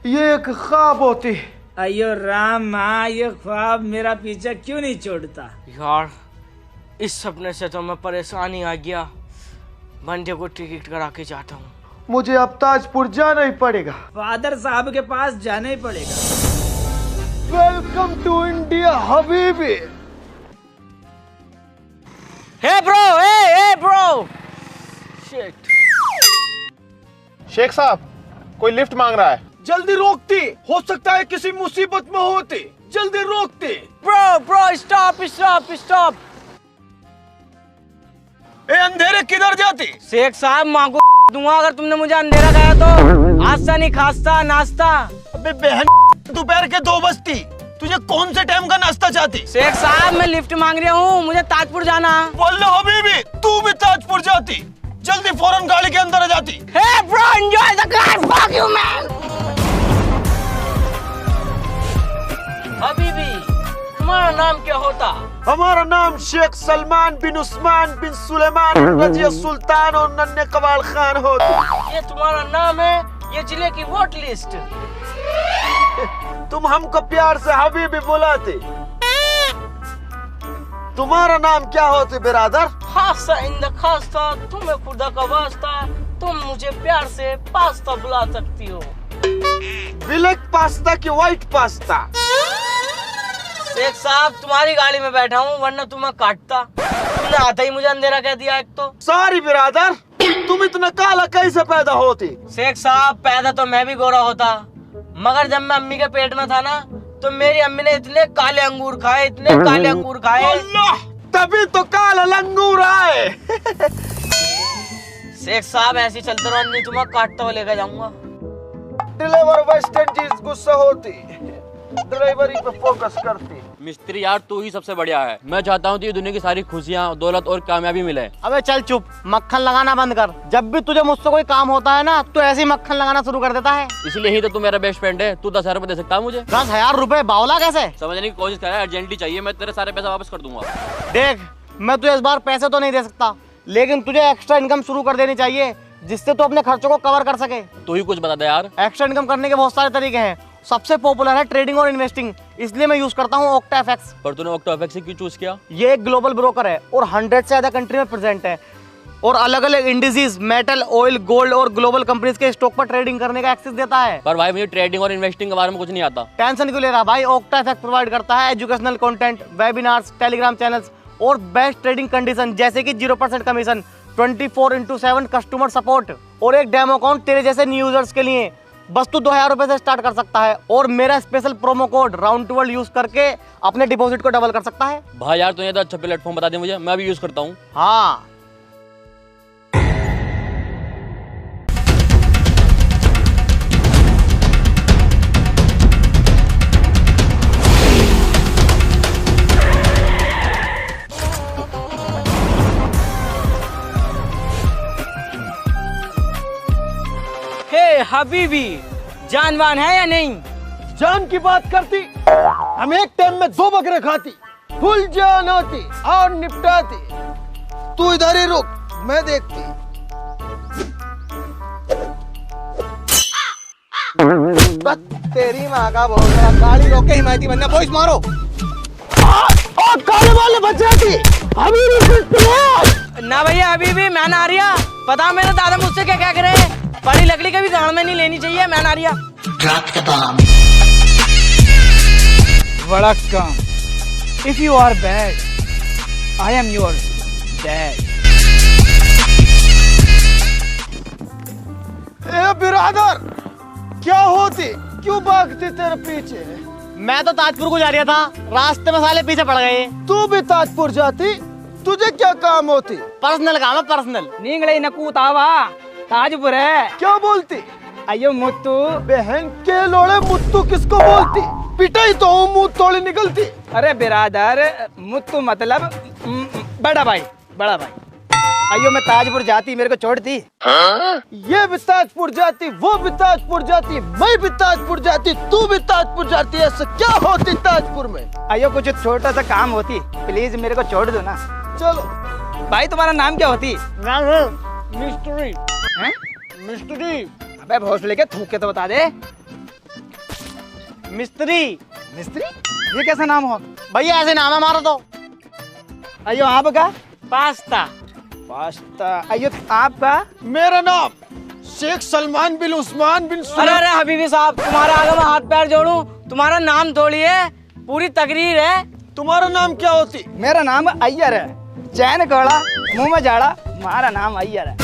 ये एक ख्वाब होती। अयो राम, माँ ये ख्वाब मेरा पीछा क्यों नहीं छोड़ता। यार इस सपने से तो मैं परेशानी आ गया। बंदे को टिकट करा के जाता हूँ। मुझे अब ताजपुर जाना ही पड़ेगा। फादर साहब के पास जाना ही पड़ेगा। वेलकम टू इंडिया हबीबी। Hey bro shit. शेख साहब कोई लिफ्ट मांग रहा है। जल्दी रोकती, हो सकता है किसी मुसीबत में होती। जल्दी रोकती। Bro stop. ए अंधेरे किधर जाती? शेख साहब माँ को दूंगा अगर तुमने मुझे अंधेरा कहा तो। आस्ता नहीं खास्ता नाश्ता। अबे बहन, दोपहर के 2 बजती, तुझे कौन से टाइम का नाश्ता चाहती? शेख साहब मैं लिफ्ट मांग रहा हूँ, मुझे ताजपुर जाना। बोल हबीबी, तू भी ताजपुर जाती। जल्दी फौरन गाड़ी के अंदर आ जाती। Hey bro enjoy the car, fuck you man. हबीबी तुम्हारा नाम क्या होता? हमारा नाम शेख सलमान बिन उस्मान बिन सुलेमान रजिया सुल्तान और नन्हे कवाल खान होता। ये तुम्हारा नाम है, ये जिले की वोट लिस्ट। तुम हमको प्यार से हबीबी बुलाते। तुम्हारा नाम क्या होते बिरादर? खासा इन द खासा, तुम्हें खुदा का वास्ता, तुम मुझे प्यार से पास्ता बुला सकती हो। ब्लैक पास्ता की व्हाइट पास्ता? शेख साहब तुम्हारी गाड़ी में बैठा हूँ वरना तुम्हें काटता। तुमने आते ही मुझे अंधेरा कह दिया एक तो। सॉरी बिरादर, तुम इतना काला कैसे पैदा होती? शेख साहब पैदा तो मैं भी गोरा होता, मगर जब मैं अम्मी के पेट में था ना तो मेरी अम्मी ने इतने काले अंगूर खाए, इतने काले अंगूर खाए। अल्लाह, तभी तो काला लंगूर आए। शेख साहब ऐसे चलते रहो, नहीं तुम्हें काटता हुआ लेकर जाऊंगा। डिलीवर वेस्ट इंडीज गुस्सा होती, ड्राइवरी पे फोकस करती। मिस्त्री यार तू ही सबसे बढ़िया है। मैं चाहता हूँ ये दुनिया की सारी खुशियाँ, दौलत और कामयाबी मिले। अबे चल चुप, मक्खन लगाना बंद कर। जब भी तुझे मुझसे कोई काम होता है ना तो ऐसे ही मक्खन लगाना शुरू कर देता है। इसलिए ही तो तू मेरा बेस्ट फ्रेंड है। तू 10,000 रुपए दे सकता है मुझे? 10,000 रुपए बावला कैसे? समझने की कोशिश कर, अर्जेंटली चाहिए, मैं तेरे सारे पैसे वापस कर दूंगा। देख मैं तुझे इस बार पैसे तो नहीं दे सकता, लेकिन तुझे एक्स्ट्रा इनकम शुरू कर देनी चाहिए जिससे तू अपने खर्चों को कवर कर सके। तू ही कुछ बता दे यार। एक्स्ट्रा इनकम करने के बहुत सारे तरीके हैं। सबसे पॉपुलर है ट्रेडिंग और इन्वेस्टिंग, इसलिए मैं यूज करता हूँ OctaFX। पर तूने OctaFX से क्यों चूज किया? ये एक ग्लोबल ब्रोकर है और 100 से ज्यादा कंट्री में प्रेजेंट है और अलग अलग इंडिसेस, मेटल, ऑयल, गोल्ड और ग्लोबल कंपनीज के स्टॉक पर ट्रेडिंग करने का एक्सेस देता है। पर भाई मुझे ट्रेडिंग और इन्वेस्टिंग के बारे में कुछ नहीं आता। टेंशन क्यों ले रहा भाई, OctaFX प्रोवाइड करता है educational content, webinars, Telegram channels और बेस्ट ट्रेडिंग कंडीशन जैसे कि 0% कमीशन, 24/7 कस्टमर सपोर्ट और एक डेमो अकाउंट तेरे जैसे न्यू यूजर्स के लिए। बस तू 2,000 रुपए से स्टार्ट कर सकता है और मेरा special promo code round to world use करके अपने डिपॉजिट को डबल कर सकता है। भाई यार तूने तो अच्छा प्लेटफॉर्म बता दे मुझे, मैं भी यूज करता हूँ। हाँ हबीबी जानवान है या नहीं? जान की बात करती, हम एक टाइम में 2 बकरे खाती, फुल जान होती और निपटाती। तू इधर ही रुक, मैं देखती। तेरी माँ का बोल रहा, गाड़ी रोक के हिमायती बनना, बॉयज मारो। और काले वाले बच जाती। ना भैया हबीबी मैं ना रिया, पता मेरे दादा मुझसे क्या क्या करे। बड़ी लकड़ी कभी गांव में नहीं लेनी चाहिए, मैं ना रिया। वड़क्कम, if you are bad, I am your dad. ए बिरादर, क्या होती, क्यों भागती तेरे पीछे? मैं तो ताजपुर को जा रहा था, रास्ते में साले पीछे पड़ गए। तू भी ताजपुर जाती, तुझे क्या काम होती? पर्सनल काम है पर्सनल। नींगले नकूतावा ताजपुर है। क्या बोलती? अयो मुत्तू। बहन के लोड़े मुत्तू किसको बोलती? पिटाई तो मुंह तोड़ी निकलती। अरे बिरादर, मुत्तू मतलब बड़ा भाई, बड़ा भाई। अयो मैं ताजपुर जाती, मेरे को छोड़ती। ये भी ताजपुर जाती, वो भी ताजपुर जाती, मैं भी ताजपुर जाती, तू भी ताजपुर जाती। ऐसा क्या होती ताजपुर में? अयो कुछ छोटा सा काम होती, प्लीज मेरे को छोड़ दो ना। चलो भाई तुम्हारा नाम क्या होती? मिस्ट्री। हैं? मिस्ट्री। अबे भोसले के थूक के तो बता दे। मिस्त्री। मिस्त्री, ये कैसा नाम हो? भैया ऐसे नाम है हमारा तो। अयो आपका? पास्ता। पास्ता। अयो आपका? मेरा नाम शेख सलमान बिन उस्मान बिन अरे अरे हबीबी साहब, तुम्हारे आगे मैं हाथ पैर जोड़ूं? तुम्हारा नाम थोड़ी है, पूरी तकरीर है। तुम्हारा नाम क्या होती? मेरा नाम अय्यर है। चैन कोड़ा, मुंह में जाड़ा, मारा नाम अय्यर है।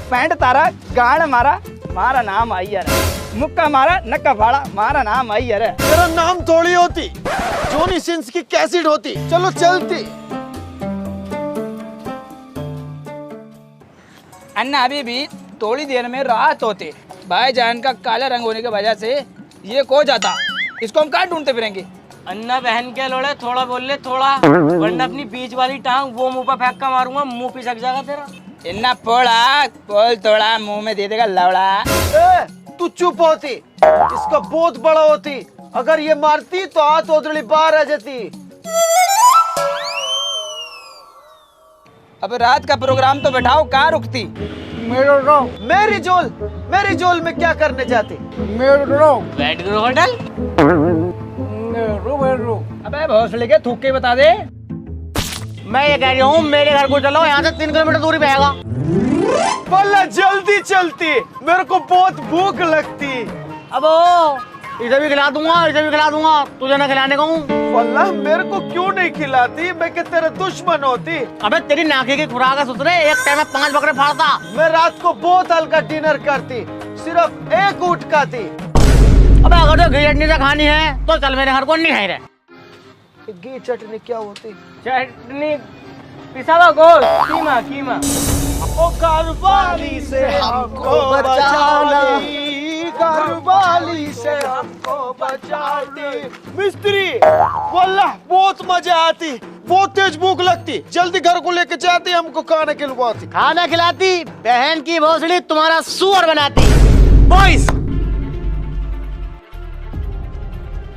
पैंट तारा, गाड़ मारा, मारा नाम अय्यर है। मुक्का मारा, नक्का फाड़ा, मारा नाम अय्यर है। मेरा नाम थोड़ी होती, जोनी सिंस की कैसेट होती। चलो चलती। अन्ना अभी भी थोड़ी देर में रात होते, भाईजान का काला रंग होने की वजह से ये खो जाता। इसको हम कहाँ ढूंढते फिरेंगे? अन्ना बहन के लोड़े, थोड़ा बोल ले थोड़ा, वरना अपनी बीच वाली टांग वो मुंह पर फेंक कर मारूंगा, मुंह पिसक जाएगा तेरा। इन्ना पोड़ा बोल थोड़ा, मुंह में दे देगा लवड़ा। तू चुप होती, इसका बहुत बड़ा होती। अगर ये मारती तो हाथ ओदड़ी बाहर आ जाती। अब रात का प्रोग्राम तो बैठाओ, कहाँ रुकती? मेरी जोल में क्या करने जाती? बैठ गए होटल। अबे भोसले के थूक बता दे। मैं ये कह रही हूँ मेरे घर को चलो, यहाँ से 3 किलोमीटर दूरी पे आएगा। बल्ला जल्दी चलती, मेरे को बहुत भूख लगती। अब इसे भी खिला दूंगा, इसे भी खिला दूंगा, तुझे ना खिलाने को हूँ। वल्ला मेरे को क्यों नहीं खिलाती? मैं क्या तेरा दुश्मन होती? अबे तेरी नाके की खुराक है सुतरे, एक टाइम में 5 बकरे फाड़ता। मैं रात को बहुत हल्का डिनर करती, सिर्फ 1 ऊँट खाती। अबे अगर तो घी चटनी से खानी है तो चल मेरे घर को, नहीं है रे। घी चटनी क्या होती? चटनी पिसा हुआ गोश्त, कीमा कीमा। ओ घरवाली से हमको बचाना, घरवाली से हमको बचाती। मिस्त्री, वल्लाह बहुत मजा आती, बहुत तेज भूख लगती। जल्दी घर को लेके जाती, हमको खाना खिलवाती। खाना खिलाती, बहन की भोसड़ी तुम्हारा सुअर बनाती। बॉयज,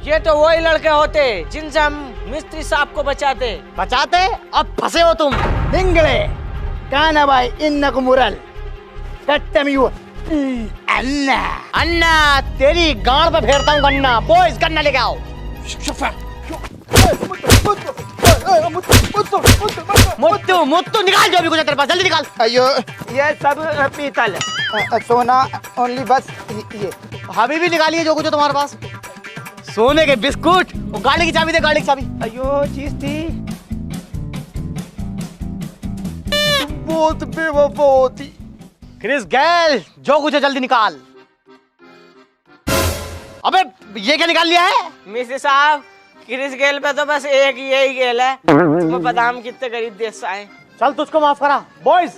ये तो वही लड़के होते जिनसे हम मिस्त्री साहब को बचाते। बचाते? अब फंसे हो तुम। निंगले काना भाई इन्नक मुरल कट्टमियो अन्ना। अन्ना तेरी गांड पे फेरता हूँ गन्ना। बॉयज गन्ना लेके आओ। मुत्तू मुत्तू निकाल जो भी कुछ है तेरे पास, जल्दी निकाल। अयो ये सब पीतल, सोना ओनली, बस ये। हबीबी निकालिए जो कुछ है तुम्हारे पास। सोने के बिस्कुट, वो गाड़ी की चाबी दे, गाड़ी की चाबी। अयो चीज थी। बहुत बेवफा होती। क्रिस गैल, जो कुछ है जल्दी निकाल। अबे ये क्या निकाल लिया है? मिस्त्री साहब, क्रिस गेल पे तो बस एक यही गेल है। तुम्हें पता हम कितने गरीब देश से आए। चल तुझको माफ करा। बॉयज,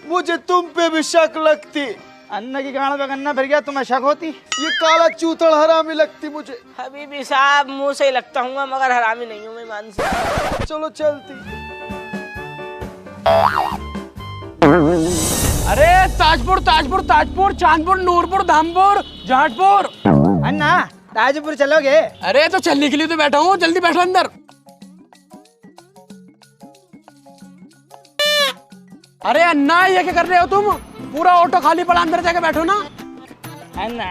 मुझे तुम पे भी शक लगती। अन्ना की गाड़ पे गन्ना फिर गया, तुम्हें शक होती? ये काला चूतड़ हरामी लगती मुझे। हबीबी साहब, मुंह से ही लगता हूँ मगर हरामी नहीं हूँ मैं, मान से। चलो चलती। अरे ताजपुर ताजपुर ताजपुर, चांदपुर, नूरपुर, धामपुर, जाटपुर। अन्ना ताजपुर चलोगे? अरे तो चलने के लिए तो बैठा हूँ, जल्दी बैठो अंदर। अरे अन्ना ये क्या कर रहे हो तुम? पूरा ऑटो खाली पड़ा, अंदर जाके बैठो ना। अन्ना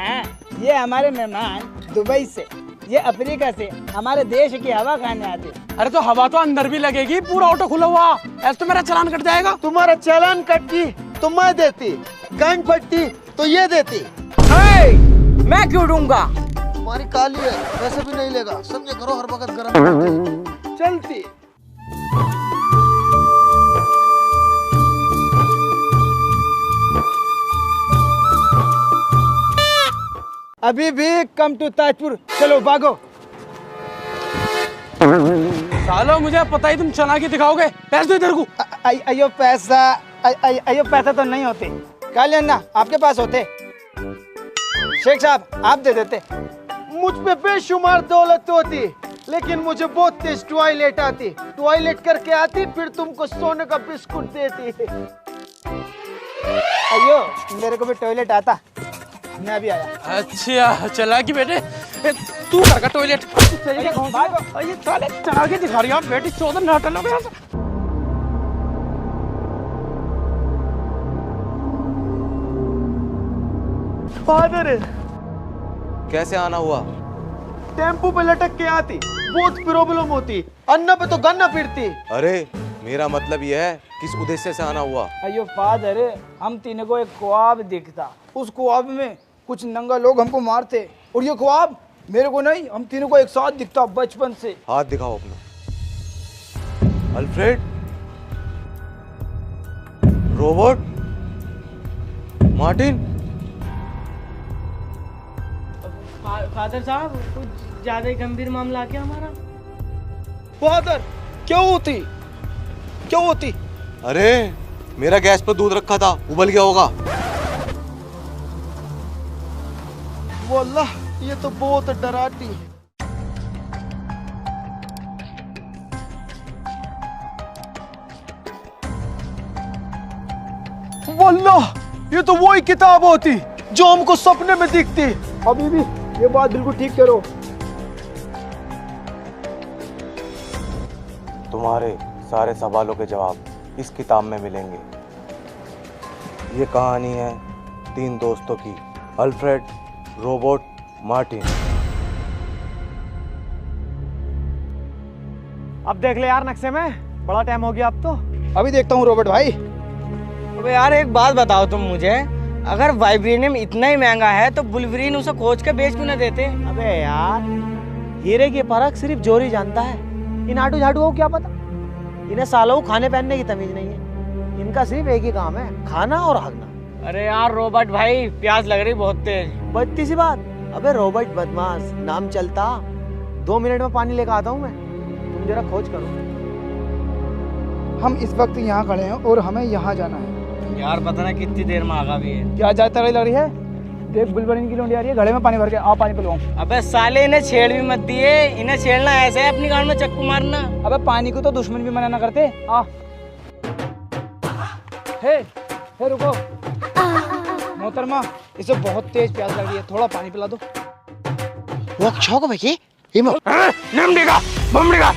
ये हमारे मेहमान दुबई से, ये अफ्रीका से हमारे देश की हवा खाने आते। अरे तो हवा तो अंदर भी लगेगी, पूरा ऑटो खुला हुआ, ऐसे तो मेरा चालान कट जाएगा। तुम्हारा चालान कटती तो मैं देती, गांड फटती तो ये देती। मैं क्यों दूंगा? तुम्हारी काली है, वैसे भी नहीं लेगा। समझे करो, हर वक्त गरम करती। चलती। अभी भी कम टू ताजपुर, चलो भागो। सालो मुझे पता ही तुम चला के दिखाओगे। पैसे दो इधर को। अयो पैसा, अयो पैसा तो नहीं होते। काले अन्ना आपके पास होते। शेख साहब आप दे देते। मुझ पे बेशुमार दौलत होती, लेकिन मुझे बहुत तेज टॉयलेट आती। टॉयलेट करके आती, फिर तुमको सोने का बिस्कुट देती। अयो मेरे को भी टॉयलेट आता, मैं भी आया। अच्छा चला कि बेटे, तू कर का टॉयलेट। ये साले चला के दिखा रही है बेटी, 14 नाटक हो गया। फादर, कैसे आना हुआ? टेम्पू पे लटक के आती, बहुत प्रॉब्लम होती, अन्ना पे तो गन्ना पीटती। अरे मेरा मतलब यह है किस उद्देश्य से आना हुआ? अयो फादर, हम तीनों को एक ख्वाब दिखता, उस ख्वाब में कुछ नंगा लोग हमको मारते, और ये ख्वाब मेरे को नहीं, हम तीनों को एक साथ दिखता बचपन से। हाथ दिखाओ अपना। Alfred, robot, Martin. फादर साहब, कुछ ज्यादा ही गंभीर मामला क्या हमारा? फादर, क्यों होती, क्यों होती? अरे मेरा गैस पर दूध रखा था, उबल गया होगा। वल्लाह ये तो बहुत डराती है। वल्लाह ये तो वही किताब होती जो हमको सपने में दिखती। अभी भी ये बात बिल्कुल ठीक करो। तुम्हारे सारे सवालों के जवाब इस किताब में मिलेंगे। ये कहानी है 3 दोस्तों की, अल्फ्रेड, रोबोट, मार्टिन। अब देख ले यार नक्शे में, बड़ा टाइम हो गया अब तो। अभी देखता हूँ रोबोट भाई। अबे यार एक बात बताओ तुम मुझे, अगर वाइब्रेनियम इतना ही महंगा है तो बुल्वरीन उसे खोज के बेच क्यों ना देते? अबे यार, हीरे की परख सिर्फ जोरी जानता है, इन आटू झाटू को क्या पता। इन्हें सालों खाने पहनने की तमीज नहीं है, इनका सिर्फ एक ही काम है, खाना और भागना। अरे यार रोबोट भाई, प्यास लग रही बहुत तेज। बत्ती सी बात। अबे रोबोट बदमाश, नाम चलता, 2 मिनट में पानी लेकर आता हूँ मैं, तुम जरा खोज करो। हम इस वक्त यहाँ खड़े हैं और हमें यहाँ जाना है। यार पता ना कितनी देर में आगा भी है। क्या जाता लग रही है? देख बुलबुलिन की लोंडी आ रही है, घड़े में पानी भर के, आ पानी पिलवाऊं। अबे साले, इन्हें छेड़ भी मत दिए, इन्हें छेड़ना ऐसे है अपनी गांड में चक्कू मारना। अबे पानी को तो दुश्मन भी मना ना करते। आ हे रुको मोहतरमा, इसे बहुत तेज प्यास लग रही है, थोड़ा पानी पिला दो। वो छौक भैया हिमो नम देगा बम देगा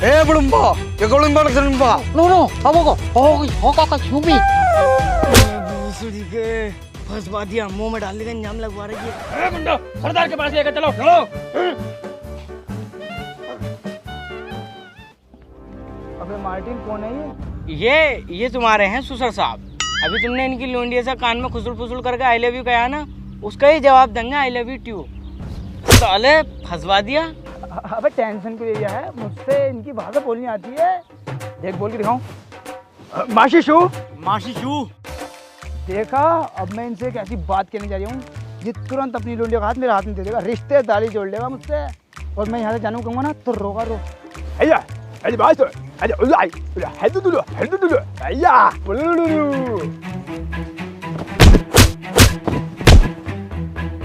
ए बुड़ुंबा ये गुड़ुंबा नक्सलुंबा नो अब हो का क्यों भी भूसड़ी के फंसवा दिया, मुंह में डालने का इंजाम लगवा रही है। ए मुंडा, सरदार के पास लेकर चलो, चलो। अबे मार्टिन कौन है ये? ये तुम्हारे हैं सुसर साहब। अभी तुमने इनकी लोंडिया से कान में खुसुल फुसुल करके आई लव यू कहा ना, उसका ही जवाब देंगे आई लव यू ट्यू। साले फंसवा दिया। अबे टेंशन क्यों लिया है? मुझसे इनकी भाषा बोलनी आती है। देख बोल के दिखाऊं। माशिशु देखा, अब मैं इनसे एक ऐसी बात कहने जा रही हूँ, ये तुरंत अपनी लोंडिया का हाथ मेरे हाथ में दे देगा, रिश्तेदारी जोड़ लेगा मुझसे, और मैं यहाँ से जानू कहूँगा ना तो रोगा रो।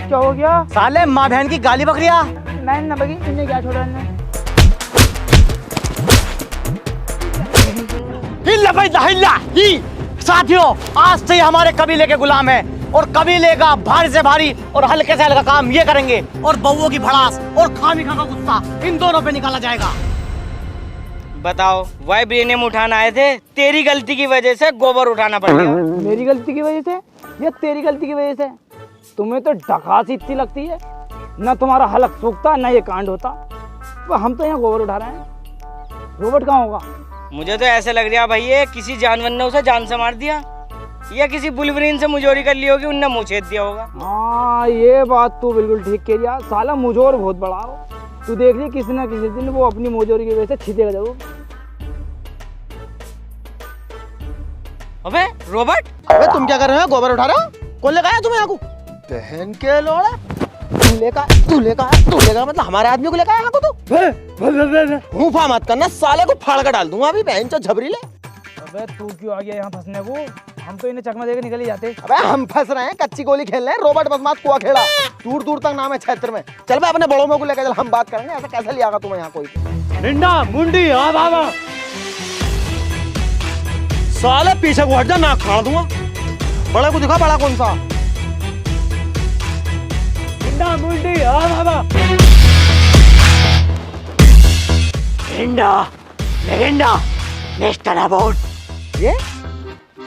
क्या हो गया? साले माँ बहन की गाली बकरिया। नहीं ना बगी, इन्हें क्या छोड़ा इन्हें? हिल्ला भाई हिल्ला ही। साथियों, आज से हमारे कबीले के गुलाम हैं, और कबीले का भारी से भारी और हल्के से हल्का काम ये करेंगे, और बउओं की भड़ास और खामिखा का गुस्सा इन दोनों पे निकाला जाएगा। बताओ, वाइब्रेनियम उठाना आए थे, तेरी गलती की वजह से गोबर उठाना पड़ गया। मेरी गलती की वजह से या तेरी गलती की वजह से? तुम्हें तो डकासी इतनी लगती है, ना तुम्हारा हलक सूखता ना ये कांड होता। तो हम तो यहाँ गोबर उठा रहे हैं, रोबोट कहाँ होगा? मुझे तो ऐसे लग रहा भाई, ये किसी जानवर ने उसे जान से मार दिया, या किसी बुलवरीन से मुजोरी कर ली होगी, उनने मुँह छेद दिया होगा। हाँ ये बात तू बिल्कुल ठीक कह दिया, साला मुजोर बहुत बड़ा हो। तू देख ली किसी ना किसी दिन वो अपनी मुजोरी की वजह से छिदेगा जरूर। अबे रोबोट, अबे तुम क्या कर रहे हो? गोबर उठा रहे हो? कौन लेकर आया तुम्हें यहाँ को? बहन के लोड़ा, तू लेकर मतलब हमारे आदमी को लेकर आया यहाँ को? तू मुंफा मत करना, साले को फाड़ कर डाल दूंगा अभी, बहन चो झबरी ले। अबे तू क्यों आ गया यहाँ फंसने को? हम तो इन्हें चकमा देकर निकल ही जाते। अबे हम फंस रहे हैं, कच्ची गोली खेल रहे हैं, रोबोट बदमाश कुआ खेला, दूर दूर तक नाम है क्षेत्र में। चल बे अपने बड़ों में को लेकर चल, हम बात करेंगे। ऐसा कैसे लिया तुम्हें यहाँ कोई? निंडा मुंडी आ बाबा, साले पीछे को हट जा, नाक फाड़ दूंगा। बड़े को दिखा, बड़ा कौन सा? निंडा मुंडी आ बाबा। निंडा लेगेंडा नेस्टर अबाउट। ये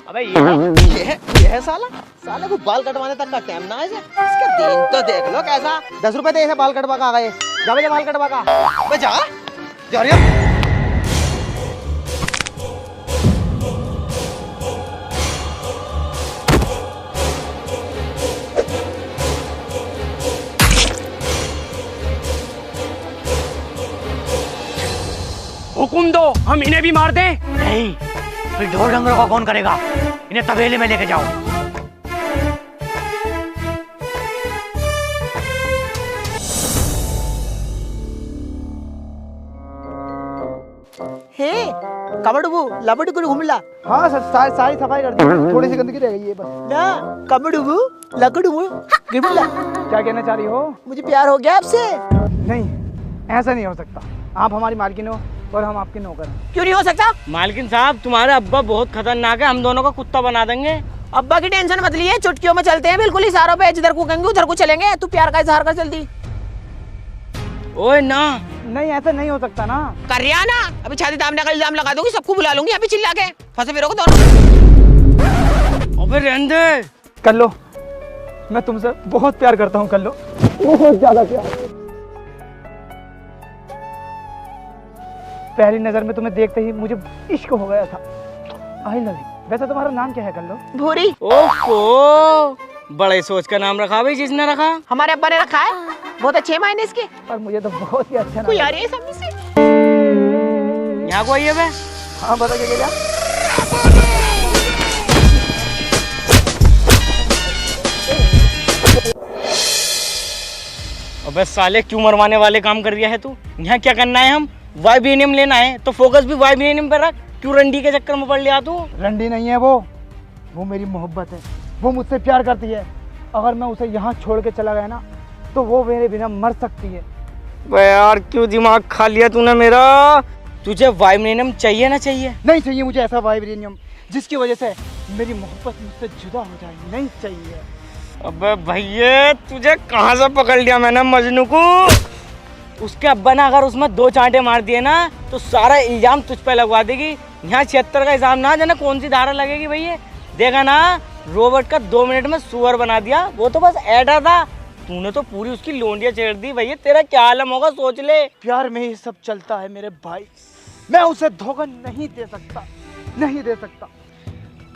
अबे ये ये है साला, साले को बाल कटवाने तक का टाइम ना है इसे। इसका दिन तो देख लो कैसा। 10 रुपए दे इसे बाल कटवा का आ गए। जा भैया बाल कटवा का। बे जा जा रे। हुकुम दो, हम इन्हें भी मार दें। नहीं, फिर ढोल डंगरों का कौन करेगा? इन्हें तबेले में लेके जाओ। हे कबड़बू लबड़ू घुमला हाँ सर, सारी सफाई कर दी, थोड़ी सी गंदगी रह गई है बस। ना कबड़बू लकड़ू घुमला। क्या कहना चाह रही हो? मुझे प्यार हो गया आपसे। नहीं, ऐसा नहीं हो सकता। आप हमारी मालकिन हो और हम आपके नौकर हैं। क्यों नहीं हो सकता? मालकिन साहब, तुम्हारे अब्बा बहुत खतरनाक है, हम दोनों को कुत्ता बना देंगे। अब्बा की टेंशन मत लिए, चुटकियों में चलते हैं बिल्कुल इशारों पे। जिधर को कहेंगे उधर को चलेंगे। तू प्यार का इजहार कर जल्दी। ओए ना, नहीं ऐसा नहीं हो सकता ना। कर रिया ना, अभी छाती दामने का इल्जाम लगा दूंगी, सबको बुला लूंगी अभी चिल्ला के। फंसे फिरोगे दोनों। अबे रहने दे। कर लो, मैं तुमसे बहुत प्यार करता हूँ। कर लो, बहुत ज्यादा प्यार। पहली नजर में तुम्हें देखते ही मुझे इश्क हो गया था। आई लव यू। वैसे तुम्हारा नाम क्या है? कर लो। भूरी। ओहो, बड़े सोच का नाम रखा भाई। जिसने रखा? हमारे अब्बा ने रखा है, बहुत अच्छे मायने इसके। पर मुझे तो बहुत ही अच्छा कोई नाम आ रही है सामने से। यहाँ को आइए बे। हाँ बता क्या? अबे साले, क्यों मरवाने वाले काम कर दिया है तू? यहाँ क्या करना है? हम वाइब्रेनियम लेना है तो फोकस भी वाइब्रेनियम पे रख। क्यों रंडी के चक्कर में पड़ लिया तू? रंडी नहीं है वो मेरी मोहब्बत है। वो मुझसे प्यार करती है। अगर मैं उसे यहाँ छोड़ के चला गया ना तो वो मेरे बिना मर सकती है। यार क्यों दिमाग खा लिया तूने मेरा? तुझे वाइब्रेनियम चाहिए ना चाहिए? नहीं चाहिए मुझे ऐसा वाइब्रेनियम जिसकी वजह से मेरी मोहब्बत मुझसे जुदा हो जाए। नहीं चाहिए। अबे भैया, तुझे कहाँ से पकड़ लिया मैंने मजनू को? उसके अब्बा ने अगर उसमें 2 चांटे मार दिए ना तो सारा इल्जाम तुझ पे लगवा देगी। यहाँ 76 का हिसाब ना जाने कौन सी धारा लगेगी भैया। देखा ना, रोबोट का 2 मिनट में सुअर बना दिया। वो तो बस ऐडा था, तूने तो पूरी उसकी लोंडियां छेड़ दी। भैया तेरा क्या आलम होगा सोच ले। प्यार में ही सब चलता है मेरे भाई। मैं उसे धोखा नहीं दे सकता, नहीं दे सकता।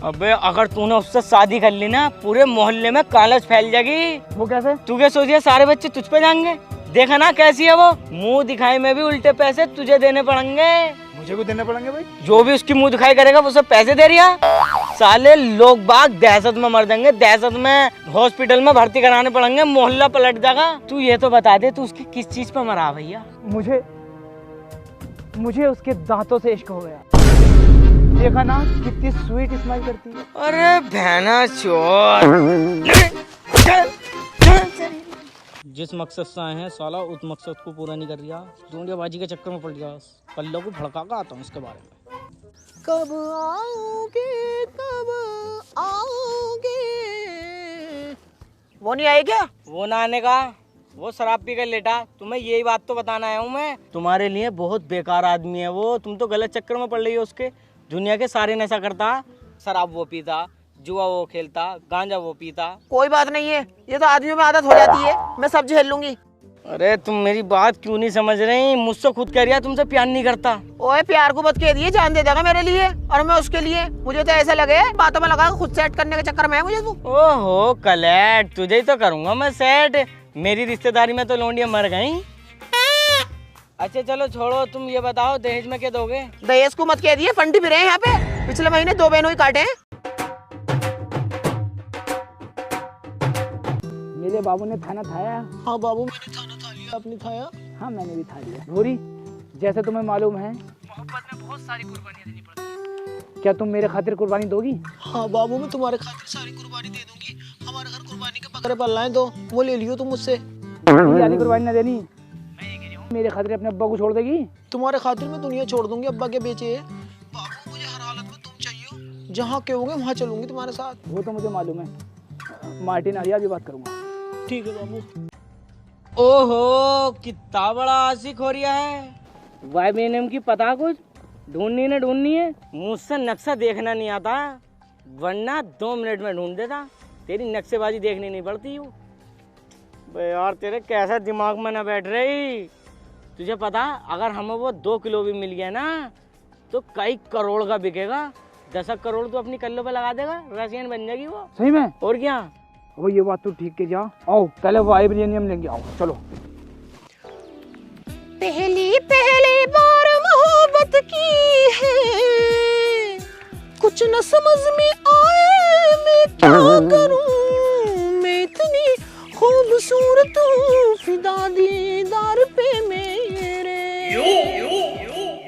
अबे अगर तूने उससे शादी कर ली ना, पूरे मोहल्ले में कालच फैल जाएगी। वो कैसे? तू क्या सोचिए सारे बच्चे तुझ पे जाएंगे? देखा ना कैसी है वो। मुंह दिखाई में भी उल्टे पैसे तुझे देने पड़ेंगे। मुझे को देने पड़ेंगे भाई? जो भी उसकी मुंह दिखाई करेगा वो सब पैसे दे रिया। साले लोग बाग दहशत में मर जाएंगे, दहशत में हॉस्पिटल में भर्ती कराने पड़ेंगे, मोहल्ला पलट जाएगा। तू ये तो बता दे, तू उसकी किस चीज पे मरा भैया? मुझे उसके दांतों से इश्क हो गया। देखा ना कितनी स्वीट स्माइल करती है। अरे बहना चोर। जिस मकसद से आए हैं साला उस मकसद को पूरा नहीं कर रिया। दूंढियाबाजी के चक्कर में पड़ गया। पल्लो को भड़का कर आता हूँ इसके बारे में। कब आओगे, कब आओगे? वो नहीं आए क्या? वो ना आने का, वो शराब पी कर लेटा। तुम्हें यही बात तो बताना आया हूँ मैं। तुम्हारे लिए बहुत बेकार आदमी है वो। तुम तो गलत चक्कर में पड़ रही हो उसके। दुनिया के सारे नशा करता, शराब वो पीता, जुआ वो खेलता, गांजा वो पीता। कोई बात नहीं है, ये तो आदमियों में आदत हो जाती है। मैं सब झेल लूंगी। अरे तुम मेरी बात क्यों नहीं समझ रही? मुझसे खुद कह रिया तुमसे प्यार नहीं करता। ओए प्यार को मत कह दिए, जान दे देगा मेरे लिए और मैं उसके लिए। मुझे तो ऐसा लगे बातों में लगा खुद सेट करने के चक्कर में है मुझे तू। ओहो कलेट, तुझे ही तो करूंगा मैं सेट। मेरी रिश्तेदारी में तो लौंडियां मर गई। अच्छा चलो छोड़ो, तुम ये बताओ दहेज में क्या दोगे? दहेज को मत कह दिए, फंडी भी रहे हैं यहाँ पे। पिछले महीने 2 बहनों ही काटे हैं। मेरे बाबू ने खाना खाया? हाँ बाबू, मैंने खाना खा लिया। आपने खाया? हाँ मैंने भी खा लिया। भूरी, जैसे तुम्हें मालूम है मोहब्बत में बहुत सारी कुर्बानियां देनी पड़ती है। क्या तुम मेरे खातिर कुर्बानी दोगी? हाँ बाबू, मैं तुम्हारे खातिर सारी कुर्बानी दे दूंगी। हमारे घर कुर्बानी के बकरे पल रहे, तो वो ले लियो तुम मुझसे। वाली कुर्बानी ना देनी। मेरे खातिर अपने अब्बा को छोड़ देगी? तुम्हारे खातिर मैं दुनिया छोड़ दूंगी। अब्बा के बेचे बाबू, मुझे हर हालत में तुम चाहिए। जहाँ कहोगे वहाँ चलूंगी तुम्हारे साथ। वो तो मुझे मालूम है। मार्टिन आर्या भी बात करूंगा। ठीक है बाबू। ओहो कितना बड़ा आशिक हो रिया है। वाइब्रेनियम की पता कुछ ढूंढनी न ढूंढनी है। मुझसे नक्शा देखना नहीं आता। वरना 2 मिनट में ढूंढ देता। तेरी नक्शेबाजी देखनी नहीं पड़ती हूँ। बे यार तेरे कैसा दिमाग में ना बैठ रही। तुझे पता अगर हमें वो 2 किलो भी मिल गया ना तो कई करोड़ का बिकेगा। 10 करोड़ तो अपनी कल्लों पे लगा देगा, रसियन बन जाएगी वो। सही में? और क्या। वो ये बात तो ठीक के जा। आओ पहले वाइब्रेनियम लेंगे, आओ चलो। पहली बार मोहब्बत की है, कुछ न समझ में आए मैं क्या करूं, मैं इतनी खूबसूरत हूँ फिदा दीदार पे मेरे।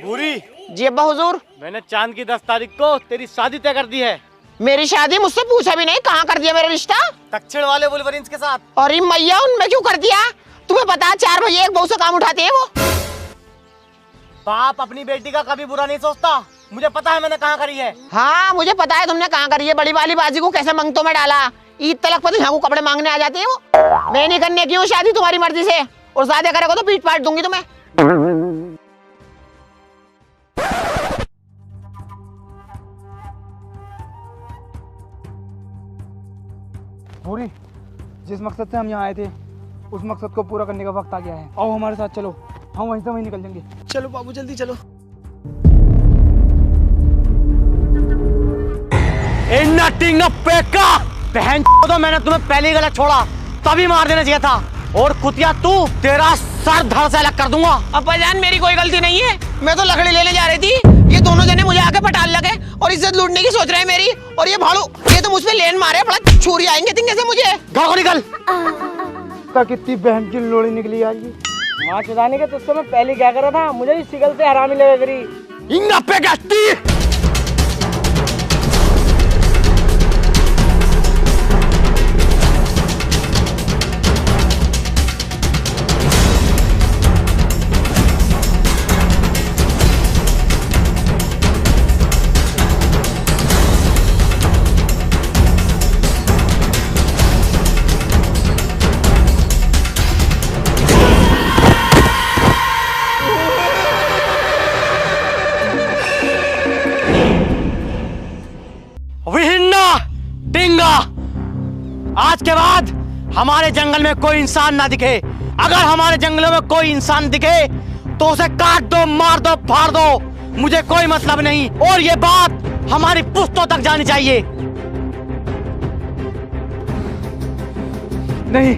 बुरी, जी अब्बा हुजूर। मैंने चांद की 10 तारीख को तेरी शादी तय कर दी है। मेरी शादी मुझसे पूछा भी नहीं, कहाँ कर दिया मेरा रिश्ता? दक्षिण वाले वुल्वरीन्स के साथ। अरे मैया उनमें क्यों कर दिया? तुम्हें पता है 4 भैया एक बहू से काम उठाते हैं वो। बाप अपनी बेटी का कभी बुरा नहीं सोचता। मुझे पता है मैंने कहाँ करी है। हाँ मुझे पता है तुमने कहाँ करी है। बड़ी वाली बाजी को कैसे मंगतों में डाला। ईद तलक पर यहाँ को कपड़े मांगने आ जाते हैं वो। मैं नहीं करने की हूँ शादी तुम्हारी मर्जी से, और ज्यादा करेगा तो पीट पाट दूंगी तुम्हें। पूरी, जिस मकसद से हम यहाँ आए थे उस मकसद को पूरा करने का वक्त आ गया है। आओ हमारे साथ चलो, हम वहीं से वहीं निकल जाएंगे। चलो बाबू जल्दी चलो। बहन तो मैंने तुम्हें पहले ही गलत छोड़ा, तभी मार देना चाहिए था। और कुतिया तू, तेरा सर धड़ से अलग कर दूंगा। अब्बा जान मेरी कोई गलती नहीं है, मैं तो लकड़ी लेने जा रही थी। ये दोनों जने मुझे आके पटाल लगे और इज्जत लूटने की सोच रहे हैं मेरी। और ये भाड़ू ये तो मुझ पे लेन मारे, बड़ा छुरी आएंगे तिंगे से मुझे। घर को निकल। कितनी बहन की लोड़ी निकली आज ये। माँ चुदाने के तुझसे मैं पहले क्या कर रहा था, मुझे भी शिकल से हरामी लगा करी। आज के बाद हमारे जंगल में कोई इंसान ना दिखे। अगर हमारे जंगलों में कोई इंसान दिखे तो उसे काट दो, मार दो, फाड़ दो, मुझे कोई मतलब नहीं। और ये बात हमारी पुश्तों तक जानी चाहिए। नहीं,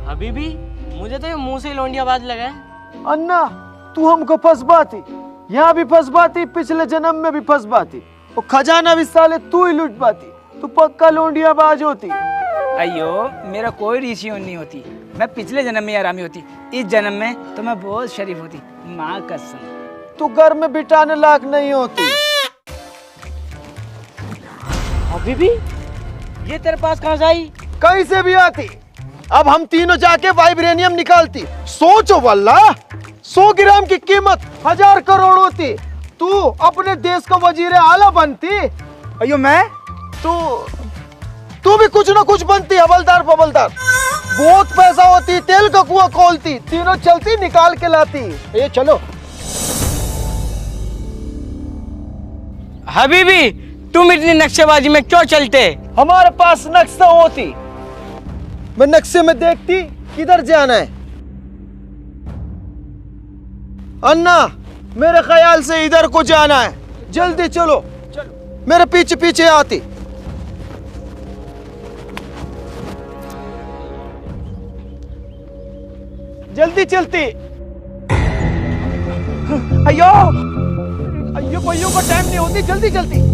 हबीबी मुझे तो ये मुंह से लौंडिया बाज लगा है। अन्ना तू हमको फंसबाती, यहाँ भी फंसबाती, पिछले जन्म में भी फंसबाती, और खजाना भी साले तू ही लुटबाती। तू पक्का लोंडिया बाज होती। अयो मेरा कोई ऋषि नहीं होती, मैं पिछले जन्म में आरामी होती, इस जन्म में तो मैं बहुत शरीफ होती, माँ कसम। तू घर में बिठाने लायक नहीं होती। हबीबी ये तेरे पास कहाँ से आई? कहीं से भी आती। अब हम तीनों जाके वाइब्रेनियम निकालती। सोचो वल्ला, 100 ग्राम की कीमत 1000 करोड़ होती। तू अपने देश का वजीर आला बनती। अयो मैं तू भी कुछ ना कुछ बनती, हवलदार फवलदार। बहुत पैसा होती, तेल का कुआं खोलती, तीनों चलती निकाल के लाती। ये चलो। हबीबी तुम इतनी नक्शेबाजी में क्यों चलते? हमारे पास नक्शा होती, मैं नक्शे में देखती किधर जाना है। अन्ना मेरे ख्याल से इधर को जाना है, जल्दी चलो। मेरे पीछे पीछे आती। जल्दी चलती। अयो अयो भैया को टाइम नहीं होती, जल्दी चलती।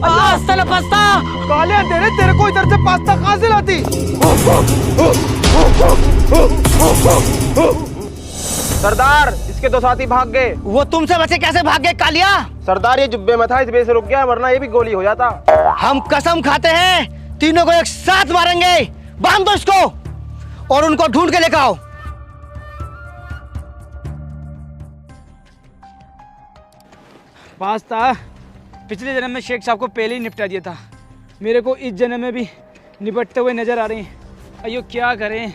पास्ता काले अंधेरे, तेरे को इधर से पास्ता कहाँ से लाती? सरदार इसके 2 साथी भाग गए। वो तुमसे बचे कैसे भाग गए कालिया? सरदार ये जुब्बे में था, इस वजह से रुक गया, वरना ये भी गोली हो जाता। हम कसम खाते हैं तीनों को एक साथ मारेंगे। बांध दो इसको और उनको ढूंढ के लेकर आओ। पास्ता पिछले जन्म में शेख साहब को पहले ही निपटा दिया था, मेरे को इस जन्म में भी निपटते हुए नजर आ रहे हैं। अयो क्या करें।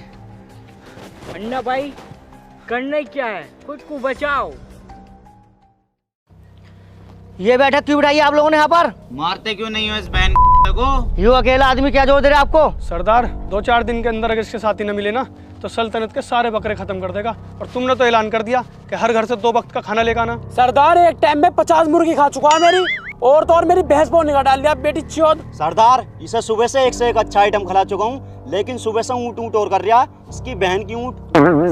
अन्ना भाई करना ही क्या है, खुद को बचाओ। ये बैठक क्यों बिठाई आप लोगों ने यहाँ पर? मारते क्यों नहीं हो इस बहन को? यू अकेला आदमी क्या जोर दे रहे आपको? सरदार 2-4 दिन के अंदर अगर इसके साथी न मिले ना तो सल्तनत के सारे बकरे खत्म कर देगा। और तुमने तो ऐलान कर दिया कि हर घर से 2 वक्त का खाना लेकर आना। सरदार एक टाइम में 50 मुर्गी खा चुका है मेरी, और तो और मेरी भैंस को निकाल डाल दिया बेटी चौथ। सरदार इसे सुबह से एक अच्छा आइटम खिला चुका हूँ, लेकिन सुबह से ऊँट और कर रहा, इसकी बहन की ऊँट।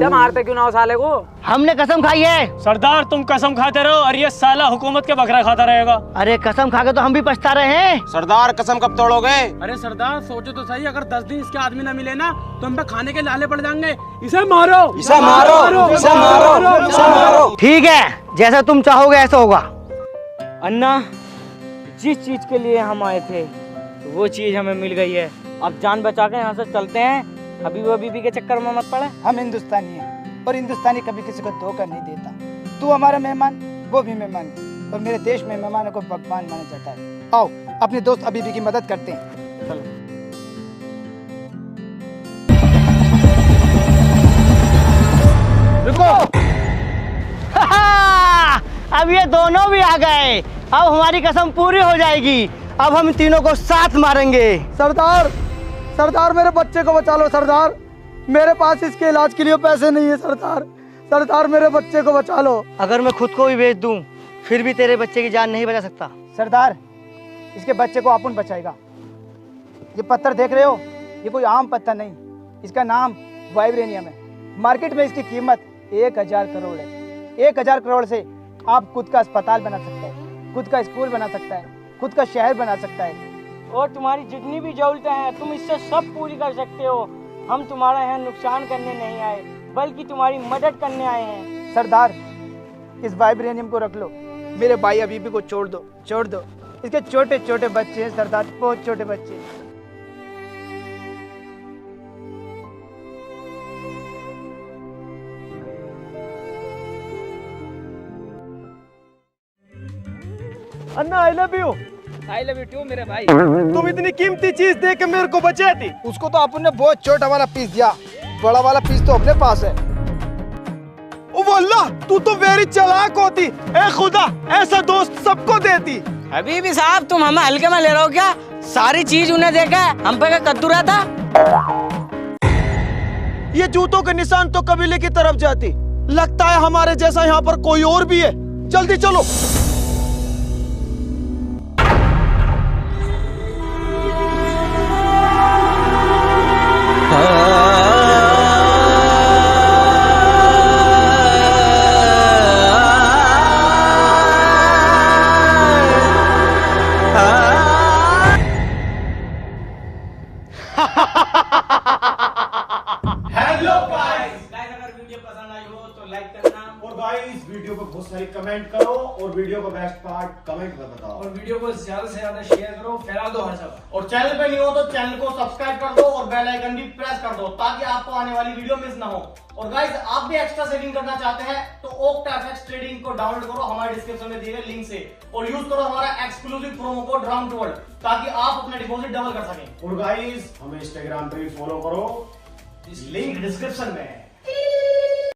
मारते क्यों ना हो साले को? हमने कसम खाई है। सरदार तुम कसम खाते रहो और ये साला हुकूमत के बकरा खाता रहेगा। अरे कसम खा के तो हम भी पछता रहे हैं। सरदार कसम कब तोड़ोगे? अरे सरदार सोचो तो सही, अगर 10 दिन इसके आदमी न मिले ना तो हम पे खाने के लाले पड़ जाएंगे। इसे मारो, इसे मारो, इसे मारो, इसे मारो। ठीक है, जैसा तुम चाहोगे ऐसा होगा। अन्ना जिस चीज के लिए हम आए थे वो चीज हमें मिल गई है। अब जान बचा के यहाँ से चलते हैं। अभी वो बीबी के चक्कर में मत पड़े। हम हिंदुस्तानी हैं और हिंदुस्तानी कभी किसी को धोखा नहीं देता। तू हमारा मेहमान, वो भी मेहमान, और मेरे देश में मेहमानों को भगवान माना जाता है। आओ अपने दोस्त अबीबी की मदद करते हैं। चलो। रुको। अब ये दोनों भी आ गए। अब हमारी कसम पूरी हो जाएगी। अब हम तीनों को साथ मारेंगे। सरदार, सरदार मेरे बच्चे को बचा लो सरदार। मेरे पास इसके इलाज के लिए पैसे नहीं है सरदार। सरदार मेरे बच्चे को बचा लो। अगर मैं खुद को भी बेच दूं, फिर भी तेरे बच्चे की जान नहीं बचा सकता। सरदार इसके बच्चे को अपन बचाएगा। ये पत्थर देख रहे हो, ये कोई आम पत्थर नहीं, इसका नाम वाइब्रेनियम है। मार्केट में इसकी कीमत 1000 करोड़ है। 1000 करोड़ से आप खुद का अस्पताल बना सकते हैं, खुद का स्कूल बना सकता है, खुद का शहर बना सकता है। और तुम्हारी जितनी भी जरूरतें हैं तुम इससे सब पूरी कर सकते हो। हम तुम्हारा यहाँ नुकसान करने नहीं आए, बल्कि तुम्हारी मदद करने आए हैं। सरदार इस वाइब्रेनियम को रख लो। मेरे भाई अबीबी को छोड़ दो, छोड़ दो। इसके छोटे छोटे बच्चे हैं सरदार, बहुत छोटे बच्चे। Anna I love you. I love you too मेरे भाई। तुम इतनी कीमती चीज दे के मेरे को बचाई थी। उसको तो अपन ने बहुत छोटा वाला पीस दिया, बड़ा वाला पीस तो अपने पास है। ओ वल्लाह, तू तो वेरी चालाक होती। ए खुदा, ऐसा दोस्त सबको देती। अभी भी साहब तुम हमें हल्के में ले रहे हो क्या? सारी चीज उन्हें देखा, हम पे कद्दू रहा था। ये जूतों के निशान तो कबीले की तरफ जाती। लगता है हमारे जैसा यहाँ पर कोई और भी है। जल्दी चलो। वीडियो को बहुत सारी कमेंट करो और वीडियो का बेस्ट पार्ट कमेंट में बताओ। और वीडियो को ज्यादा से ज्यादा शेयर करो, फैला दो हर जगह। और चैनल पे नहीं हो तो चैनल को सब्सक्राइब कर दो और बेल आइकन भी प्रेस कर दो, ताकि आपको आने वाली वीडियो मिस ना हो। और गाइस, आप भी एक्स्ट्रा सेविंग करना चाहते हैं तो OCTAFX ट्रेडिंग को डाउनलोड करो हमारे डिस्क्रिप्शन में दिए गए लिंक से, और यूज करो हमारा exclusive promo code round to world, ताकि आप अपना डिपॉजिट डबल कर सकें। और गाइस, हमें इंस्टाग्राम पे भी फॉलो करो, लिंक डिस्क्रिप्शन में है।